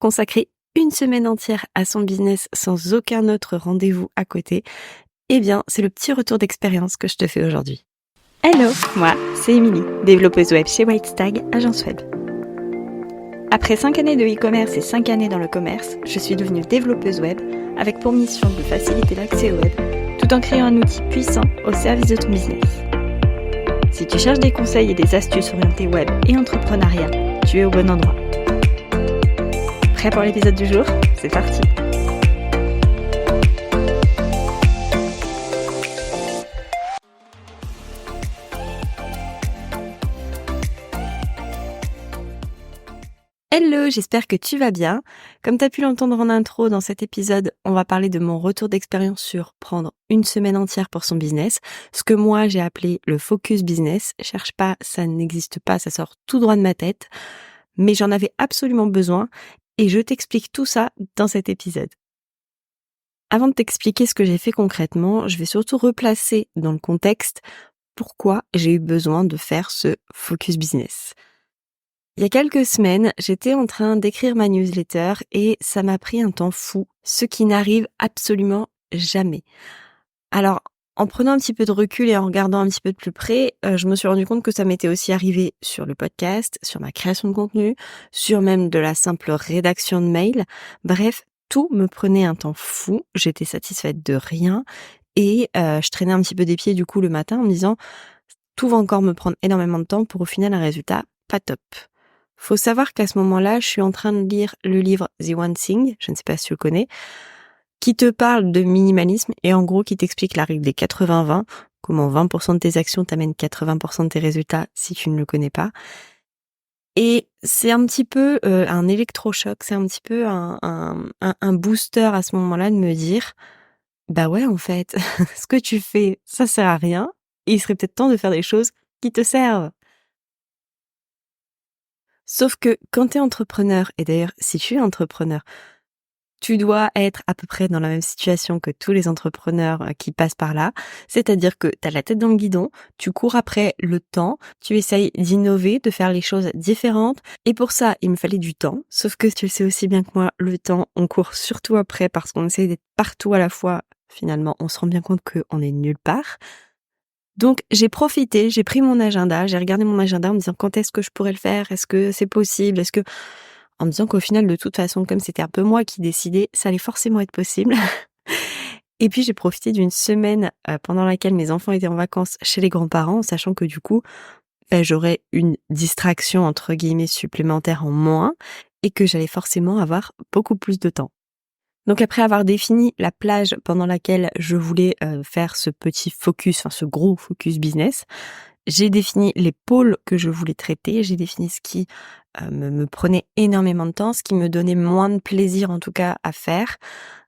Consacrer une semaine entière à son business sans aucun autre rendez-vous à côté, eh bien, c'est le petit retour d'expérience que je te fais aujourd'hui. Hello, moi, c'est Émilie, développeuse web chez Whitestag, agence web. Après 5 années de e-commerce et 5 années dans le commerce, je suis devenue développeuse web avec pour mission de faciliter l'accès au web tout en créant un outil puissant au service de ton business. Si tu cherches des conseils et des astuces orientées web et entrepreneuriat, tu es au bon endroit. Prêt pour l'épisode du jour ? C'est parti ! Hello, j'espère que tu vas bien. Comme tu as pu l'entendre en intro, dans cet épisode, on va parler de mon retour d'expérience sur prendre une semaine entière pour son business, ce que moi j'ai appelé le focus business. Cherche pas, ça n'existe pas, ça sort tout droit de ma tête, mais j'en avais absolument besoin et je t'explique tout ça dans cet épisode. Avant de t'expliquer ce que j'ai fait concrètement, je vais surtout replacer dans le contexte pourquoi j'ai eu besoin de faire ce focus business. Il y a quelques semaines, j'étais en train d'écrire ma newsletter et ça m'a pris un temps fou, ce qui n'arrive absolument jamais. Alors, en prenant un petit peu de recul et en regardant un petit peu de plus près, je me suis rendu compte que ça m'était aussi arrivé sur le podcast, sur ma création de contenu, sur même de la simple rédaction de mails. Bref, tout me prenait un temps fou, j'étais satisfaite de rien et je traînais un petit peu des pieds du coup le matin en me disant « tout va encore me prendre énormément de temps pour au final un résultat pas top ». Faut savoir qu'à ce moment-là, je suis en train de lire le livre The One Thing, je ne sais pas si tu le connais, qui te parle de minimalisme et en gros qui t'explique la règle des 80-20, comment 20% de tes actions t'amènent 80% de tes résultats si tu ne le connais pas. Et c'est un petit peu un électrochoc, c'est un petit peu un booster à ce moment-là de me dire bah ouais en fait, ce que tu fais, ça sert à rien et il serait peut-être temps de faire des choses qui te servent. Sauf que quand tu es entrepreneur, et d'ailleurs si tu es entrepreneur, tu dois être à peu près dans la même situation que tous les entrepreneurs qui passent par là, c'est-à-dire que tu as la tête dans le guidon, tu cours après le temps, tu essayes d'innover, de faire les choses différentes, et pour ça, il me fallait du temps, sauf que tu le sais aussi bien que moi, le temps, on court surtout après parce qu'on essaie d'être partout à la fois, finalement, on se rend bien compte qu'on est nulle part. Donc j'ai profité, j'ai pris mon agenda, j'ai regardé mon agenda en me disant quand est-ce que je pourrais le faire, est-ce que c'est possible, en me disant qu'au final de toute façon comme c'était un peu moi qui décidais, ça allait forcément être possible. Et puis j'ai profité d'une semaine pendant laquelle mes enfants étaient en vacances chez les grands-parents, sachant que du coup j'aurais une distraction entre guillemets supplémentaire en moins et que j'allais forcément avoir beaucoup plus de temps. Donc après avoir défini la plage pendant laquelle je voulais faire ce petit focus, enfin ce gros focus business, j'ai défini les pôles que je voulais traiter, j'ai défini ce qui me prenait énormément de temps, ce qui me donnait moins de plaisir en tout cas à faire,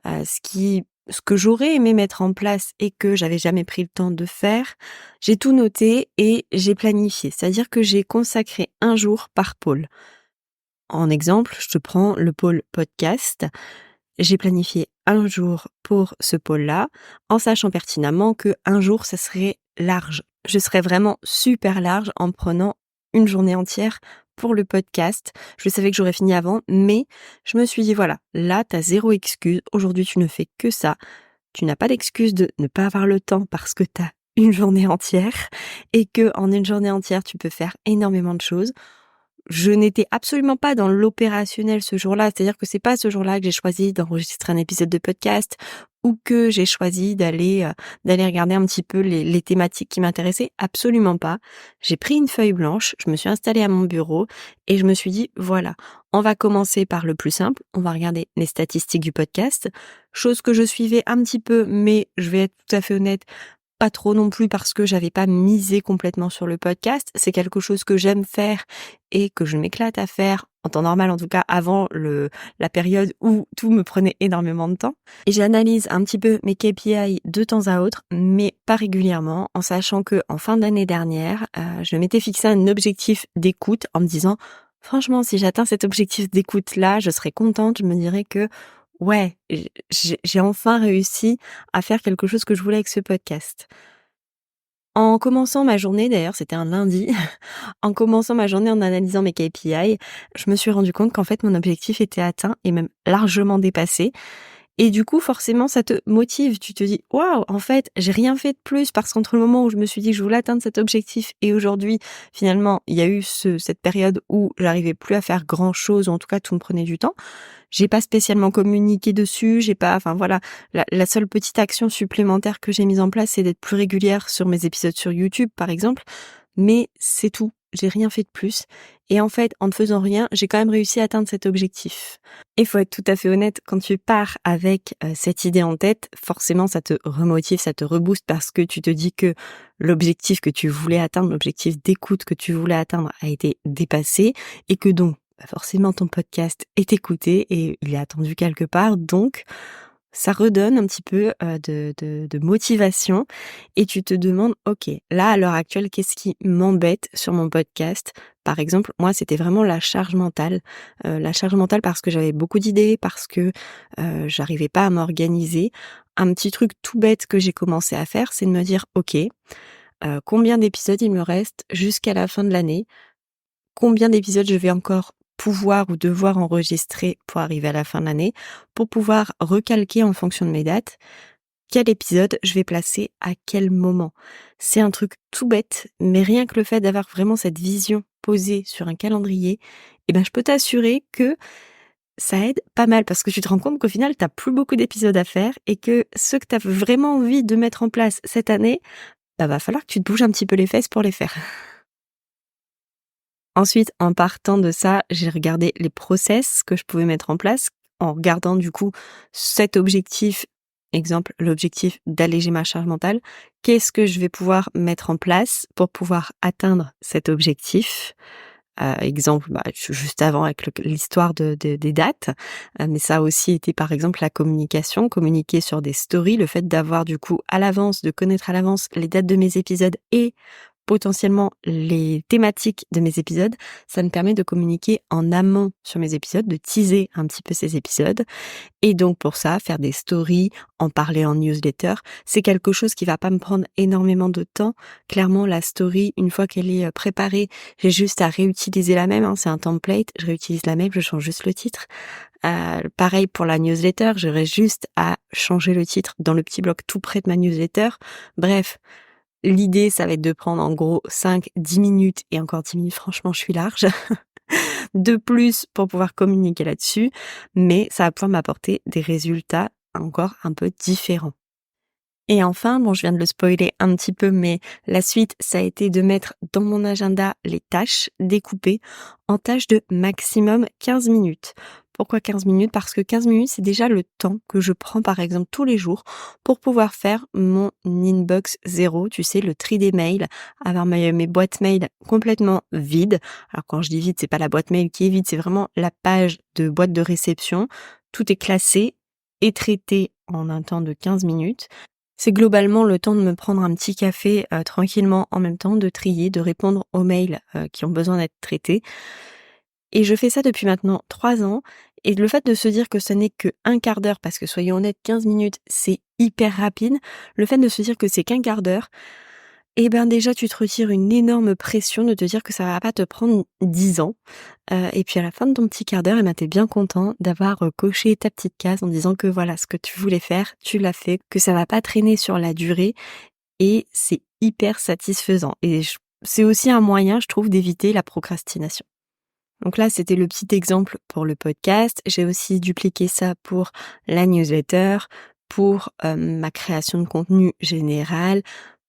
ce que j'aurais aimé mettre en place et que j'avais jamais pris le temps de faire. J'ai tout noté et j'ai planifié, c'est-à-dire que j'ai consacré un jour par pôle. En exemple, je te prends le pôle podcast. J'ai planifié un jour pour ce pôle-là, en sachant pertinemment que un jour, ça serait large. Je serais vraiment super large en prenant une journée entière pour le podcast. Je savais que j'aurais fini avant, mais je me suis dit, voilà, là, t'as zéro excuse. Aujourd'hui, tu ne fais que ça. Tu n'as pas d'excuse de ne pas avoir le temps parce que t'as une journée entière et que en une journée entière, tu peux faire énormément de choses. Je n'étais absolument pas dans l'opérationnel ce jour-là, c'est-à-dire que c'est pas ce jour-là que j'ai choisi d'enregistrer un épisode de podcast ou que j'ai choisi d'aller regarder un petit peu les thématiques qui m'intéressaient, absolument pas. J'ai pris une feuille blanche, je me suis installée à mon bureau et je me suis dit voilà, on va commencer par le plus simple, on va regarder les statistiques du podcast, chose que je suivais un petit peu, mais je vais être tout à fait honnête, pas trop non plus parce que j'avais pas misé complètement sur le podcast. C'est quelque chose que j'aime faire et que je m'éclate à faire en temps normal, en tout cas avant la période où tout me prenait énormément de temps. Et j'analyse un petit peu mes KPI de temps à autre, mais pas régulièrement, en sachant que en fin d'année dernière, je m'étais fixé un objectif d'écoute en me disant franchement, si j'atteins cet objectif d'écoute là, je serais contente, je me dirais que ouais, j'ai enfin réussi à faire quelque chose que je voulais avec ce podcast. En commençant ma journée, d'ailleurs, c'était un lundi, en commençant ma journée en analysant mes KPI, je me suis rendu compte qu'en fait mon objectif était atteint et même largement dépassé. Et du coup, forcément, ça te motive. Tu te dis: «Waouh, en fait, j'ai rien fait de plus», parce qu'entre le moment où je me suis dit que je voulais atteindre cet objectif et aujourd'hui, finalement, il y a eu cette période où j'arrivais plus à faire grand-chose, ou en tout cas tout me prenait du temps. J'ai pas spécialement communiqué dessus, j'ai pas, enfin voilà, la seule petite action supplémentaire que j'ai mise en place, c'est d'être plus régulière sur mes épisodes sur YouTube, par exemple, mais c'est tout. J'ai rien fait de plus et en fait, en ne faisant rien, j'ai quand même réussi à atteindre cet objectif. Et faut être tout à fait honnête, quand tu pars avec, cette idée en tête, forcément ça te remotive, ça te rebooste parce que tu te dis que l'objectif que tu voulais atteindre, l'objectif d'écoute que tu voulais atteindre a été dépassé et que donc, bah, forcément ton podcast est écouté et il est attendu quelque part, donc ça redonne un petit peu, de motivation et tu te demandes: «OK, là, à l'heure actuelle, qu'est-ce qui m'embête sur mon podcast?» Par exemple, moi, c'était vraiment la charge mentale parce que j'avais beaucoup d'idées, parce que, j'arrivais pas à m'organiser. Un petit truc tout bête que j'ai commencé à faire, c'est de me dire: «OK, combien d'épisodes il me reste jusqu'à la fin de l'année? Combien d'épisodes je vais encore pouvoir ou devoir enregistrer pour arriver à la fin de l'année, pour pouvoir recalquer en fonction de mes dates, quel épisode je vais placer à quel moment. C'est un truc tout bête, mais rien que le fait d'avoir vraiment cette vision posée sur un calendrier, eh ben, je peux t'assurer que ça aide pas mal parce que tu te rends compte qu'au final, t'as plus beaucoup d'épisodes à faire et que ceux que tu as vraiment envie de mettre en place cette année, bah, va falloir que tu te bouges un petit peu les fesses pour les faire. Ensuite, en partant de ça, j'ai regardé les process que je pouvais mettre en place en regardant du coup cet objectif, exemple l'objectif d'alléger ma charge mentale. Qu'est-ce que je vais pouvoir mettre en place pour pouvoir atteindre cet objectif? Exemple, bah, juste avant avec l'histoire des dates, mais ça a aussi été par exemple la communication, communiquer sur des stories, le fait d'avoir du coup à l'avance, de connaître à l'avance les dates de mes épisodes et potentiellement les thématiques de mes épisodes, ça me permet de communiquer en amont sur mes épisodes, de teaser un petit peu ces épisodes et donc pour ça, faire des stories, en parler en newsletter, c'est quelque chose qui va pas me prendre énormément de temps. Clairement, la story, une fois qu'elle est, préparée, j'ai juste à réutiliser la même, hein, c'est un template, je réutilise la même, je change juste le titre. Pareil pour la newsletter, j'aurais juste à changer le titre dans le petit bloc tout près de ma newsletter. Bref, l'idée, ça va être de prendre en gros 5-10 minutes et encore 10 minutes, franchement, je suis large, de plus pour pouvoir communiquer là-dessus, mais ça va pouvoir m'apporter des résultats encore un peu différents. Et enfin, bon, je viens de le spoiler un petit peu, mais la suite, ça a été de mettre dans mon agenda les tâches découpées en tâches de maximum 15 minutes. Pourquoi 15 minutes? Parce que 15 minutes, c'est déjà le temps que je prends, par exemple, tous les jours pour pouvoir faire mon inbox zéro, tu sais, le tri des mails, avoir mes boîtes mail complètement vides. Alors, quand je dis vide, c'est pas la boîte mail qui est vide, c'est vraiment la page de boîte de réception. Tout est classé et traité en un temps de 15 minutes. C'est globalement le temps de me prendre un petit café, tranquillement en même temps, de trier, de répondre aux mails, qui ont besoin d'être traités et je fais ça depuis maintenant 3 ans et le fait de se dire que ce n'est qu'1 quart d'heure parce que soyons honnêtes, 15 minutes, c'est hyper rapide. Le fait de se dire que c'est qu'1 quart d'heure, et ben, déjà tu te retires une énorme pression de te dire que ça va pas te prendre 10 ans, et puis à la fin de ton petit quart d'heure, et ben, tu es bien content d'avoir, coché ta petite case en disant que voilà, ce que tu voulais faire, tu l'as fait, que ça va pas traîner sur la durée et c'est hyper satisfaisant et c'est aussi un moyen, je trouve, d'éviter la procrastination. Donc là, c'était le petit exemple pour le podcast. J'ai aussi dupliqué ça pour la newsletter, pour, ma création de contenu général,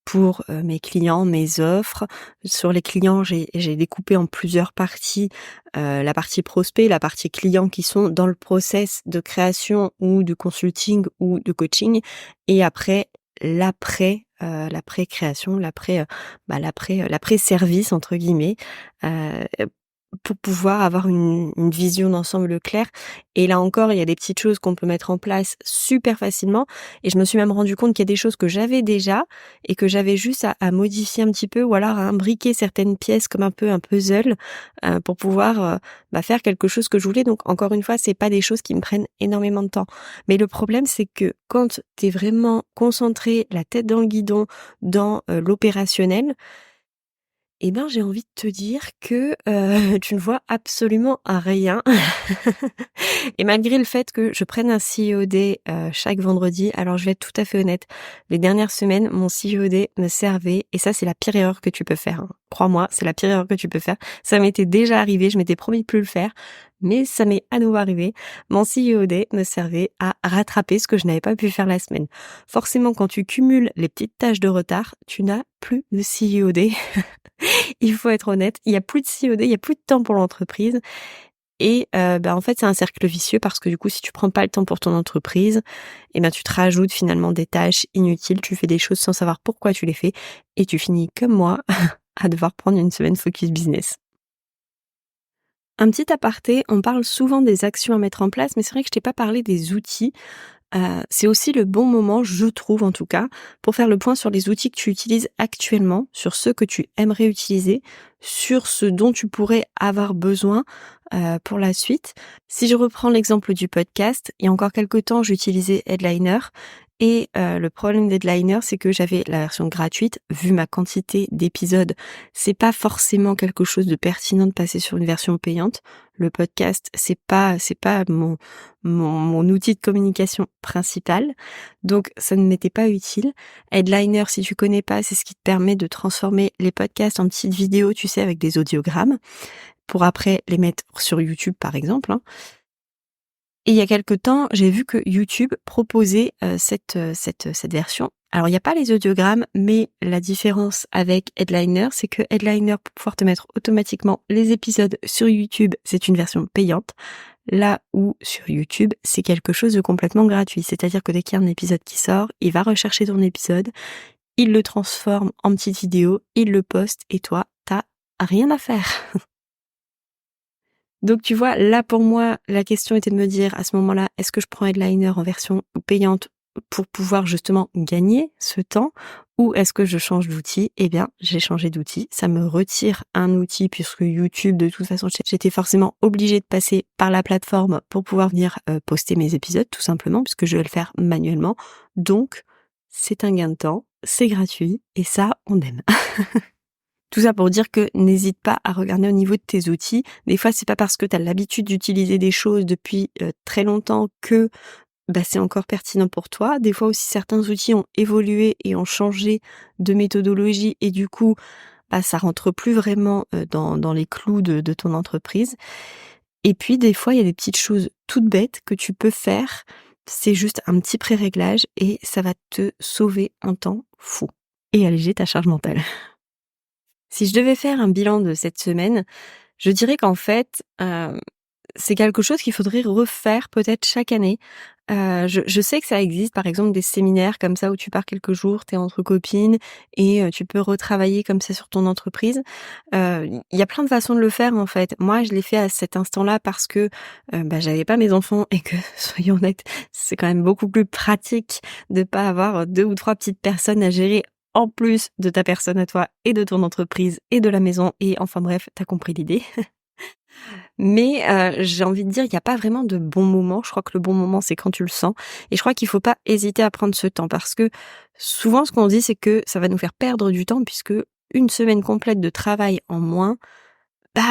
pour, mes clients, mes offres. Sur les clients, j'ai découpé en plusieurs parties, la partie prospect, la partie client qui sont dans le process de création ou de consulting ou de coaching et après l'après création, l'après, l'après «service» entre guillemets, pour pouvoir avoir une vision d'ensemble claire. Et là encore, il y a des petites choses qu'on peut mettre en place super facilement. Et je me suis même rendu compte qu'il y a des choses que j'avais déjà et que j'avais juste à modifier un petit peu ou alors à imbriquer certaines pièces comme un peu un puzzle pour pouvoir faire quelque chose que je voulais. Donc encore une fois, c'est pas des choses qui me prennent énormément de temps. Mais le problème, c'est que quand tu es vraiment concentré, la tête dans le guidon, dans l'opérationnel, eh ben, j'ai envie de te dire que, tu ne vois absolument rien. Et malgré le fait que je prenne un COD, chaque vendredi, alors je vais être tout à fait honnête, les dernières semaines, mon COD me servait et ça, c'est la pire erreur que tu peux faire, hein. Crois-moi, c'est la pire erreur que tu peux faire. Ça m'était déjà arrivé, je m'étais promis de plus le faire, mais ça m'est à nouveau arrivé. Mon COD me servait à rattraper ce que je n'avais pas pu faire la semaine. Forcément, quand tu cumules les petites tâches de retard, tu n'as plus de COD. Il faut être honnête, il y a plus de COD, il y a plus de temps pour l'entreprise et en fait, c'est un cercle vicieux parce que du coup, si tu prends pas le temps pour ton entreprise, tu te rajoutes finalement des tâches inutiles, tu fais des choses sans savoir pourquoi tu les fais et tu finis comme moi à devoir prendre une semaine focus business. Un petit aparté, on parle souvent des actions à mettre en place, mais c'est vrai que je t'ai pas parlé des outils. C'est aussi le bon moment, je trouve en tout cas, pour faire le point sur les outils que tu utilises actuellement, sur ceux que tu aimerais utiliser, sur ce dont tu pourrais avoir besoin, pour la suite. Si je reprends l'exemple du podcast, il y a encore quelque temps, j'utilisais Headliner et le problème d'Headliner, c'est que j'avais la version gratuite. Vu ma quantité d'épisodes, c'est pas forcément quelque chose de pertinent de passer sur une version payante. Le podcast, c'est pas mon outil de communication principal, donc ça ne m'était pas utile. Headliner, si tu connais pas, c'est ce qui te permet de transformer les podcasts en petites vidéos, tu sais, avec des audiogrammes, pour après les mettre sur YouTube, par exemple, hein. Et il y a quelque temps, j'ai vu que YouTube proposait cette version. Alors il y a pas les audiogrammes, mais la différence avec Headliner, c'est que Headliner, pour pouvoir te mettre automatiquement les épisodes sur YouTube, c'est une version payante. Là où sur YouTube, c'est quelque chose de complètement gratuit. C'est-à-dire que dès qu'il y a un épisode qui sort, il va rechercher ton épisode, il le transforme en petite vidéo, il le poste et toi, t'as rien à faire. Donc tu vois, là pour moi, la question était de me dire à ce moment-là, est-ce que je prends Headliner en version payante pour pouvoir justement gagner ce temps ou est-ce que je change d'outil? Eh bien, j'ai changé d'outil. Ça me retire un outil puisque YouTube, de toute façon, j'étais forcément obligée de passer par la plateforme pour pouvoir venir poster mes épisodes, tout simplement, puisque je vais le faire manuellement. Donc, c'est un gain de temps, c'est gratuit et ça, on aime. Tout ça pour dire que n'hésite pas à regarder au niveau de tes outils. Des fois, c'est pas parce que tu as l'habitude d'utiliser des choses depuis très longtemps que c'est encore pertinent pour toi. Des fois aussi, certains outils ont évolué et ont changé de méthodologie et du coup, ça rentre plus vraiment dans les clous de ton entreprise. Et puis, des fois, il y a des petites choses toutes bêtes que tu peux faire. C'est juste un petit pré-réglage et ça va te sauver un temps fou et alléger ta charge mentale. Si je devais faire un bilan de cette semaine, je dirais qu'en fait, c'est quelque chose qu'il faudrait refaire peut-être chaque année. Je sais que ça existe, par exemple, des séminaires comme ça où tu pars quelques jours, tu es entre copines et tu peux retravailler comme ça sur ton entreprise. Il y a plein de façons de le faire, en fait. Moi, je l'ai fait à cet instant-là parce que, j'avais pas mes enfants et que, soyons honnêtes, c'est quand même beaucoup plus pratique de pas avoir 2 ou 3 petites personnes à gérer en plus de ta personne à toi et de ton entreprise et de la maison et enfin bref, tu compris l'idée. Mais j'ai envie de dire, il y a pas vraiment de bon moment. Je crois que le bon moment, c'est quand tu le sens et je crois qu'il faut pas hésiter à prendre ce temps parce que souvent ce qu'on dit, c'est que ça va nous faire perdre du temps puisque une semaine complète de travail en moins,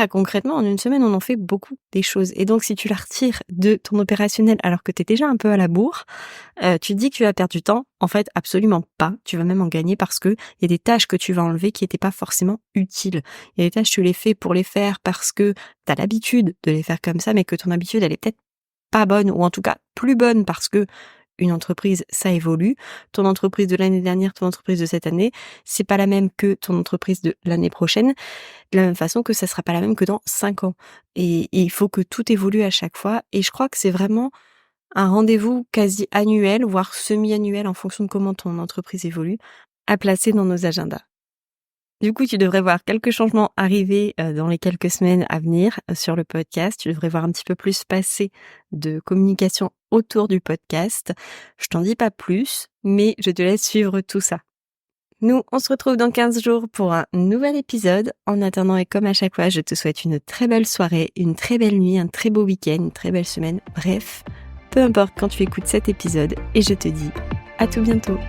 concrètement, en une semaine, on en fait beaucoup des choses et donc si tu la retires de ton opérationnel alors que tu es déjà un peu à la bourre, tu te dis que tu vas perdre du temps. En fait, absolument pas. Tu vas même en gagner parce que il y a des tâches que tu vas enlever qui étaient pas forcément utiles. Il y a des tâches, tu les fais pour les faire parce que tu as l'habitude de les faire comme ça, mais que ton habitude, elle est peut-être pas bonne ou en tout cas plus bonne parce que une entreprise, ça évolue. Ton entreprise de l'année dernière, ton entreprise de cette année, c'est pas la même que ton entreprise de l'année prochaine. De la même façon que ça sera pas la même que dans 5 ans. Et il faut que tout évolue à chaque fois. Et je crois que c'est vraiment un rendez-vous quasi annuel, voire semi-annuel en fonction de comment ton entreprise évolue, à placer dans nos agendas. Du coup, tu devrais voir quelques changements arriver dans les quelques semaines à venir sur le podcast. Tu devrais voir un petit peu plus passer de communication autour du podcast. Je t'en dis pas plus, mais je te laisse suivre tout ça. Nous, on se retrouve dans 15 jours pour un nouvel épisode. En attendant, et comme à chaque fois, je te souhaite une très belle soirée, une très belle nuit, un très beau week-end, une très belle semaine. Bref, peu importe quand tu écoutes cet épisode, et je te dis à tout bientôt.